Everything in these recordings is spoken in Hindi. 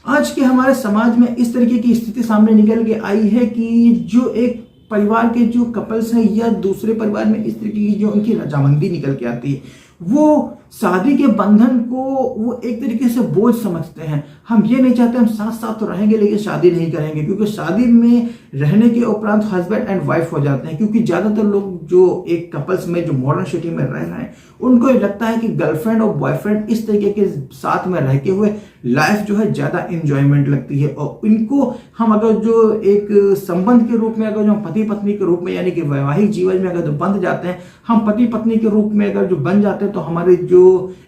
आज के हमारे समाज में इस तरीके की स्थिति सामने निकल के आई है कि जो एक परिवार के जो कपल्स हैं या दूसरे परिवार में इस तरीके की जो उनकी रजामंदी निकल के आती है, वो शादी के बंधन को वो एक तरीके से बोझ समझते हैं। हम ये नहीं चाहते, हम साथ साथ तो रहेंगे लेकिन शादी नहीं करेंगे, क्योंकि शादी में रहने के उपरांत हस्बैंड एंड वाइफ हो जाते हैं। क्योंकि ज्यादातर लोग जो एक कपल्स में जो मॉडर्न सिटी में रह रहे हैं, उनको ये लगता है कि गर्लफ्रेंड और बॉयफ्रेंड इस तरीके के साथ में रह के हुए लाइफ जो है ज्यादा इंजॉयमेंट लगती है। और इनको हम अगर जो एक संबंध के रूप में, अगर जो पति पत्नी के रूप में यानी कि वैवाहिक जीवन में अगर जो बंध जाते हैं, हम पति पत्नी के रूप में अगर जो बन जाते हैं, तो हमारी जो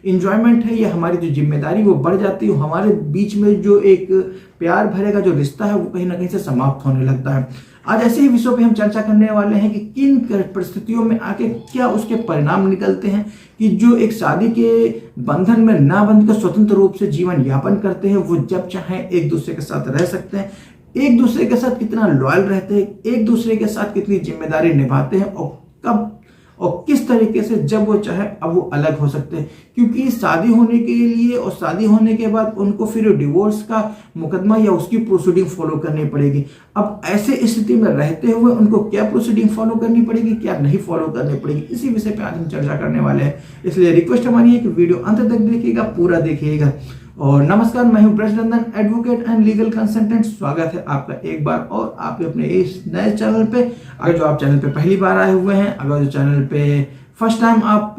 इंजॉयमेंट है या हमारी जो जिम्मेदारी वो बढ़ जाती है। हमारे बीच में जो एक प्यार भरे का जो रिश्ता है वो कहीं ना कहीं से समाप्त होने लगता है। आज ऐसे ही विषयों पे हम चर्चा करने वाले हैं कि किन परिस्थितियों में आके क्या उसके परिणाम निकलते हैं कि जो एक शादी के बंधन में ना बंध कर स्वतंत्र रूप से जीवन यापन करते हैं, वो जब चाहें एक दूसरे के साथ रह सकते हैं, एक दूसरे के साथ कितना लॉयल रहते हैं, एक दूसरे के साथ कितनी जिम्मेदारी निभाते हैं, और कब और किस तरीके से जब वो चाहे अब वो अलग हो सकते हैं। क्योंकि शादी होने के लिए और शादी होने के बाद उनको फिर डिवोर्स का मुकदमा या उसकी प्रोसीडिंग फॉलो करनी पड़ेगी। अब ऐसे स्थिति में रहते हुए उनको क्या प्रोसीडिंग फॉलो करनी पड़ेगी, क्या नहीं फॉलो करनी पड़ेगी, इसी विषय पे आज हम चर्चा करने वाले हैं। इसलिए रिक्वेस्ट हमारी है कि वीडियो अंत तक देखिएगा, पूरा देखिएगा। और नमस्कार, मैं हूं Brajnandan, advocate and legal consultant. स्वागत है आपका एक बार और आपके अपने इस नए चैनल पे। अगर जो आप चैनल पे पहली बार आए हुए हैं, अगर जो चैनल पे फर्स्ट टाइम आप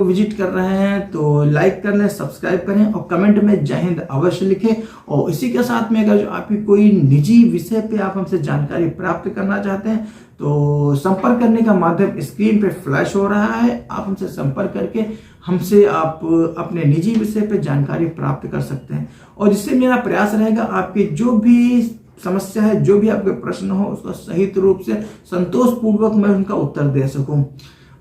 विजिट कर रहे हैं, तो लाइक कर लें, सब्सक्राइब करें और कमेंट में जय हिंद अवश्य लिखें। और इसी के साथ में अगर जो आपकी कोई निजी विषय पे आप हमसे जानकारी प्राप्त करना चाहते हैं, तो संपर्क करने का माध्यम स्क्रीन पे फ्लैश हो रहा है। आप हमसे संपर्क करके हमसे आप अपने निजी विषय पे जानकारी प्राप्त कर सकते हैं। और जिससे मेरा प्रयास रहेगा आपकी जो भी समस्या है, जो भी आपके प्रश्न हो, उसका सही रूप से संतोषपूर्वक मैं उनका उत्तर दे सकूं।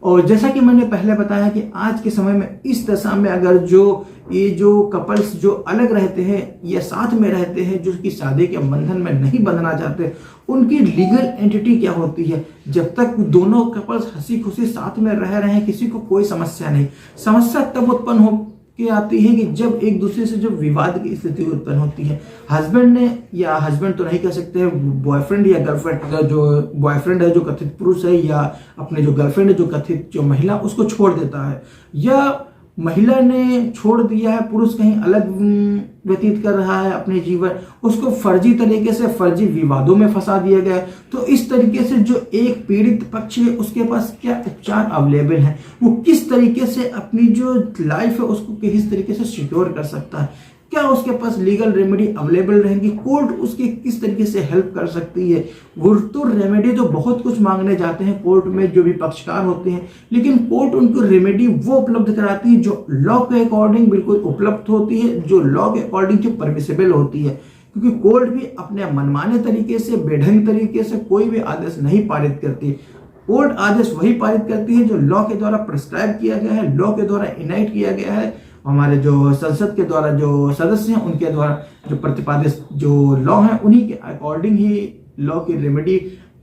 और जैसा कि मैंने पहले बताया कि आज के समय में इस दशा में अगर जो ये जो कपल्स जो अलग रहते हैं या साथ में रहते हैं, जो कि शादी के बंधन में नहीं बंधना चाहते, उनकी लीगल एंटिटी क्या होती है। जब तक दोनों कपल्स हंसी खुशी साथ में रह रहे हैं, किसी को कोई समस्या नहीं। समस्या तब उत्पन्न हो के आती है कि जब एक दूसरे से जो विवाद की स्थिति उत्पन्न होती है। हस्बैंड ने, या हस्बैंड तो नहीं कह सकते, बॉयफ्रेंड या गर्लफ्रेंड, अगर जो बॉयफ्रेंड है जो कथित पुरुष है, या अपने जो गर्लफ्रेंड है जो कथित जो महिला, उसको छोड़ देता है, या महिला ने छोड़ दिया है, पुरुष कहीं अलग व्यतीत कर रहा है अपने जीवन, उसको फर्जी तरीके से फर्जी विवादों में फंसा दिया गया है। तो इस तरीके से जो एक पीड़ित पक्ष है उसके पास क्या उपचार अवेलेबल है, वो किस तरीके से अपनी जो लाइफ है उसको किस तरीके से सिक्योर कर सकता है, क्या उसके पास लीगल रेमेडी अवेलेबल रहेंगी, कोर्ट उसकी किस तरीके से हेल्प कर सकती है। वो तो रेमेडी तो बहुत कुछ मांगने जाते हैं कोर्ट में जो भी पक्षकार होते हैं, लेकिन कोर्ट उनको रेमेडी वो उपलब्ध कराती है जो लॉ के अकॉर्डिंग बिल्कुल उपलब्ध होती है, जो लॉ के अकॉर्डिंग जो परमिसेबल होती है। क्योंकि कोर्ट भी अपने मनमाने तरीके से, बेढंग तरीके से कोई भी आदेश नहीं पारित करती। कोर्ट आदेश वही पारित करती है जो लॉ के द्वारा प्रिस्क्राइब किया गया है, लॉ के द्वारा इनाइट किया गया है, हमारे जो संसद के द्वारा जो सदस्य हैं उनके द्वारा जो प्रतिपादित जो लॉ है, उन्हीं के अकॉर्डिंग ही लॉ की रेमेडी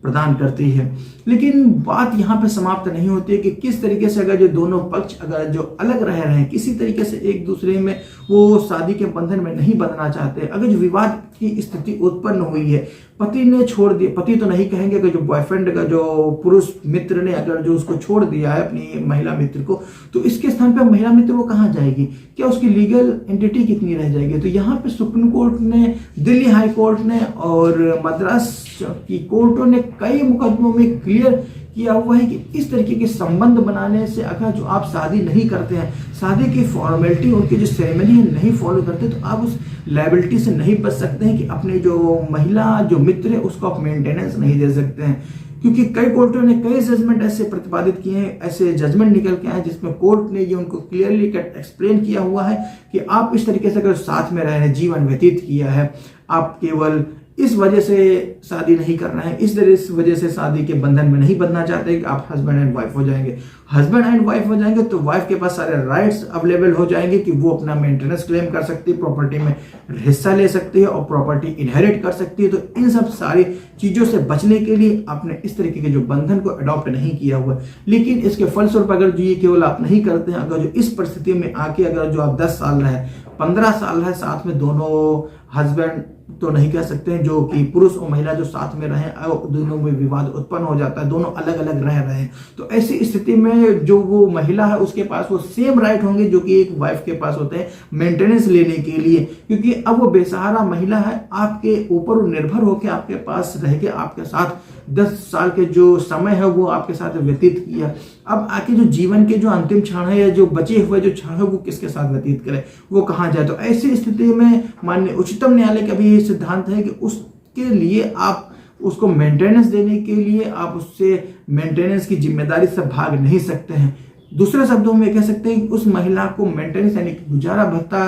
प्रदान करती है। लेकिन बात यहाँ पे समाप्त नहीं होती है कि किस तरीके से अगर जो दोनों पक्ष अगर जो अलग रह रहे हैं, किसी तरीके से एक दूसरे में वो शादी के बंधन में नहीं बंधना चाहते, अगर जो विवाद की स्थिति उत्पन्न हुई है, पति ने छोड़ दिया, पति तो नहीं कहेंगे, अगर जो बॉयफ्रेंड का जो पुरुष मित्र ने अगर जो उसको छोड़ दिया है अपनी महिला मित्र को, तो इसके स्थान पर महिला मित्र वो कहाँ जाएगी, क्या उसकी लीगल एंटिटी कितनी रह जाएगी। तो यहाँ पे सुप्रीम कोर्ट ने, दिल्ली हाई कोर्ट ने और मद्रास की कोर्टों ने कई मुकदमों में क्लियर किया हुआ है कि इस तरीके के संबंध बनाने से अगर जो आप शादी नहीं करते हैं, शादी की फॉर्मेलिटी, उनकी जो सेरेमनी है नहीं फॉलो करते, तो आप उस लायबिलिटी से नहीं बच सकते हैं कि अपने जो महिला जो मित्र है उसको आप मेंटेनेंस नहीं दे सकते हैं। क्योंकि कई कोर्टों ने कई जजमेंट ऐसे प्रतिपादित किए हैं, ऐसे जजमेंट निकल के आए जिसमें कोर्ट ने ये उनको क्लियरली एक्सप्लेन किया हुआ है कि आप इस तरीके से अगर साथ में रहे, जीवन व्यतीत किया है, आप केवल इस वजह से शादी नहीं करना है, इस वजह से शादी के बंधन में नहीं बंधना चाहते कि आप हस्बैंड एंड वाइफ हो जाएंगे। हस्बैंड एंड वाइफ हो जाएंगे तो वाइफ के पास सारे राइट्स अवेलेबल हो जाएंगे कि वो अपना मेंटेनेंस क्लेम कर सकती है, प्रॉपर्टी में हिस्सा ले सकती है और प्रॉपर्टी इनहेरिट कर सकती है। तो इन सब सारी चीजों से बचने के लिए आपने इस तरीके के जो बंधन को अडॉप्ट नहीं किया हुआ। लेकिन इसके फलस्वरूप अगर जो ये केवल आप नहीं करते हैं, अगर जो इस परिस्थिति में आके अगर जो आप 10 साल रहे, 15 साल रहे साथ में, दोनों हस्बैंड तो नहीं कह सकते हैं, जो कि पुरुष और महिला जो साथ में रहे, दोनों में विवाद उत्पन्न हो जाता है, दोनों अलग अलग रह रहे हैं, तो ऐसी स्थिति में जो वो महिला है उसके पास वो सेम राइट होंगे जो कि एक वाइफ के पास होते हैं मेंटेनेंस लेने के लिए, क्योंकि अब वो बेसहारा महिला है, आपके ऊपर निर्भर होकर आपके पास रह के आपके साथ 10 साल के जो समय है वो आपके साथ व्यतीत किया। अब आके जो जीवन के जो अंतिम क्षण है या जो बचे हुए जो क्षण है वो किसके साथ व्यतीत करे, वो कहाँ जाए। तो ऐसी स्थिति में माननीय उच्चतम न्यायालय का भी ये सिद्धांत है कि उसके लिए आप उसको मेंटेनेंस देने के लिए आप उससे मेंटेनेंस की जिम्मेदारी से भाग नहीं सकते हैं। दूसरे शब्दों में कह सकते हैं कि उस महिला को मेंटेनेंस यानी गुजारा भत्ता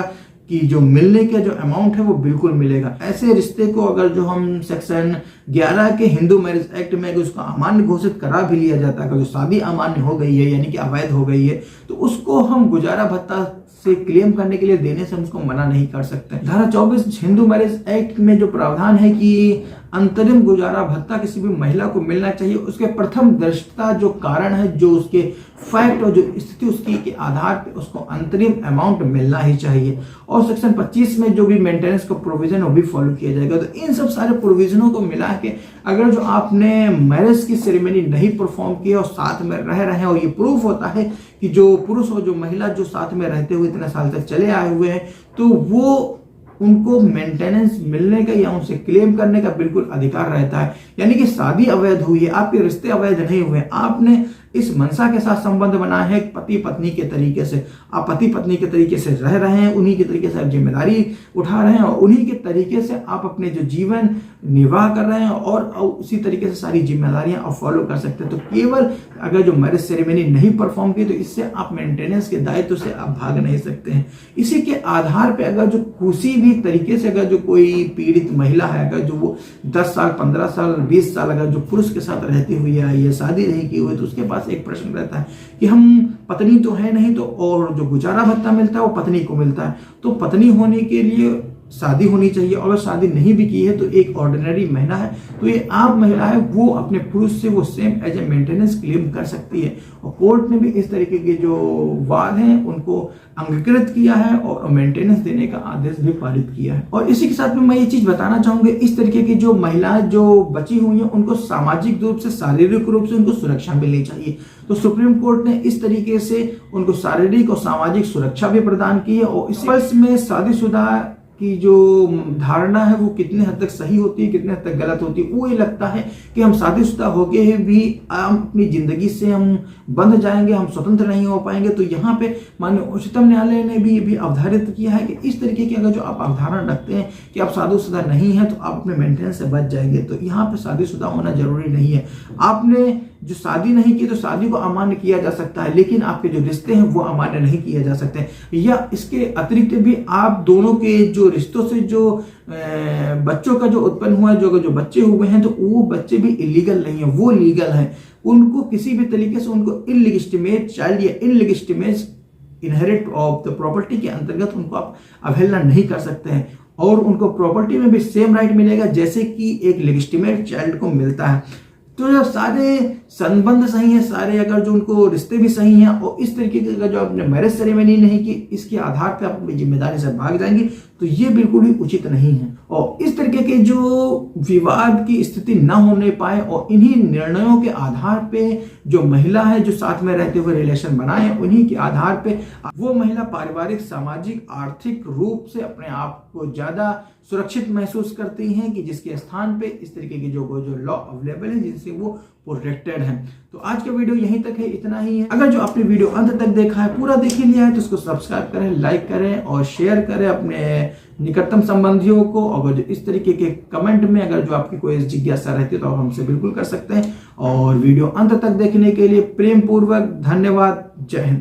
कि जो मिलने का जो अमाउंट है वो बिल्कुल मिलेगा। ऐसे रिश्ते को अगर जो हम सेक्शन 11 के हिंदू मैरिज एक्ट में अगर उसको अमान्य घोषित करा भी लिया जाता है, अगर जो शादी अमान्य हो गई है यानी कि अवैध हो गई है, तो उसको हम गुजारा भत्ता से क्लेम करने के लिए देने से हम उसको मना नहीं कर सकते। धारा 24 हिंदू मैरिज एक्ट में जो प्रावधान है कि अंतरिम गुजारा भत्ता किसी भी महिला को मिलना चाहिए, उसके प्रथम दृष्टता जो कारण है, जो उसके फैक्ट और जो स्थिति उसकी के आधार पे उसको अंतरिम अमाउंट मिलना ही चाहिए। और सेक्शन 25 में जो भी मेंटेनेंस का प्रोविजन वो भी फॉलो किया जाएगा। तो इन सब सारे प्रोविजनों को मिला के अगर जो आपने मैरिज की सेरेमनी नहीं परफॉर्म की और साथ में रह रहे हैं और ये प्रूफ होता है कि जो पुरुष और जो महिला जो साथ में रहते हुए इतने साल तक चले आए हुए हैं, तो वो उनको मेंटेनेंस मिलने का या उनसे क्लेम करने का बिल्कुल अधिकार रहता है। यानी कि शादी अवैध हुई है, आपके रिश्ते अवैध नहीं हुए, आपने इस मनसा के साथ संबंध बनाया है पति पत्नी के तरीके से, आप पति पत्नी के तरीके से रह रहे हैं, उन्हीं के तरीके से आप जिम्मेदारी उठा रहे हैं और उन्हीं के तरीके से आप अपने जो जीवन निर्वाह कर रहे हैं और उसी तरीके से सारी जिम्मेदारियां आप फॉलो कर सकते हैं। तो केवल अगर जो मैरिज सेरेमनी नहीं परफॉर्म की तो इससे आप मेंटेनेंस के दायित्व से आप भाग नहीं सकते हैं। इसी के आधार पर अगर जो किसी भी तरीके से अगर जो कोई पीड़ित महिला है, अगर जो वो 10 साल 15 साल 20 साल अगर जो पुरुष के साथ रहती हुई है, ये शादी नहीं की हुई, तो उसके पास एक प्रश्न रहता है कि हम पत्नी तो है नहीं, तो और जो गुजारा भत्ता मिलता है वो पत्नी को मिलता है, तो पत्नी होने के लिए शादी होनी चाहिए। और अगर शादी नहीं भी की है तो एक ऑर्डिनरी महिला है, तो ये आप महिला है वो अपने पुरुष से वो same as a maintenance claim कर सकती है। और कोर्ट ने भी इस तरीके के जो वाद हैं उनको अंगीकृत किया है और मेंटेनेंस देने का आदेश भी पारित किया है। और इसी के साथ में मैं ये चीज बताना चाहूंगा, इस तरीके की जो महिलाएं जो बची हुई हैं उनको सामाजिक रूप से शारीरिक रूप से उनको सुरक्षा मिलनी चाहिए। तो सुप्रीम कोर्ट ने इस तरीके से उनको शारीरिक और सामाजिक सुरक्षा भी प्रदान की है। और इस वर्ष में शादीशुदा की जो धारणा है वो कितने हद तक सही होती है, कितने हद तक गलत होती है। वो ये लगता है कि हम शादीशुदा हो गए भी हम अपनी जिंदगी से हम बंध जाएंगे, हम स्वतंत्र नहीं हो पाएंगे। तो यहाँ पे माननीय उच्चतम न्यायालय ने भी ये भी अवधारित किया है कि इस तरीके की अगर जो आप अवधारणा रखते हैं कि आप शादीशुदा नहीं है तो आप अपने मेंटेनेंस से बच जाएंगे। तो यहाँ पे शादीशुदा होना जरूरी नहीं है। आपने जो शादी नहीं की तो शादी को अमान्य किया जा सकता है, लेकिन आपके जो रिश्ते हैं वो अमान्य नहीं किए जा सकते। या इसके अतिरिक्त भी आप दोनों के जो रिश्तों से जो बच्चों का जो उत्पन्न हुआ है, जो बच्चे हुए हैं, तो वो बच्चे भी इलीगल नहीं है, वो लीगल है। उनको किसी भी तरीके से उनको इनलेजिटिमेट चाइल्ड या इनलेजिटिमेट इनहेरिट ऑफ द प्रॉपर्टी के अंतर्गत उनको आप अवहेलना नहीं कर सकते हैं और उनको प्रॉपर्टी में भी सेम राइट मिलेगा जैसे कि एक लेजिटिमेट चाइल्ड को मिलता है। तो जब सारे संबंध सही है, सारे अगर जो उनको रिश्ते भी सही हैं और इस तरीके का जो आपने मैरिज सेरेमनी नहीं की, इसके आधार पे आप अपनी जिम्मेदारी से भाग जाएंगे, तो ये बिल्कुल ही उचित नहीं है। और इस तरीके के जो विवाद की स्थिति न होने पाए और इन्हीं निर्णयों के आधार पे जो महिला है जो साथ में रहते हुए रिलेशन बनाए, उन्हीं के आधार पे वो महिला पारिवारिक सामाजिक आर्थिक रूप से अपने आप को ज्यादा सुरक्षित महसूस करती हैं कि जिसके स्थान पे इस तरीके की जो लॉ अवेलेबल है जिनसे वो प्रोटेक्टेड है। तो आज का वीडियो यहीं तक है, इतना ही है। अगर जो आपने वीडियो अंत तक देखा है, पूरा देख लिया है, तो उसको सब्सक्राइब करें, लाइक करें और शेयर करें अपने निकटतम संबंधियों को। अगर जो इस तरीके के कमेंट में अगर जो आपकी कोई जिज्ञासा रहती है तो आप हमसे बिल्कुल कर सकते हैं। और वीडियो अंत तक देखने के लिए प्रेम पूर्वक धन्यवाद। जय हिंद।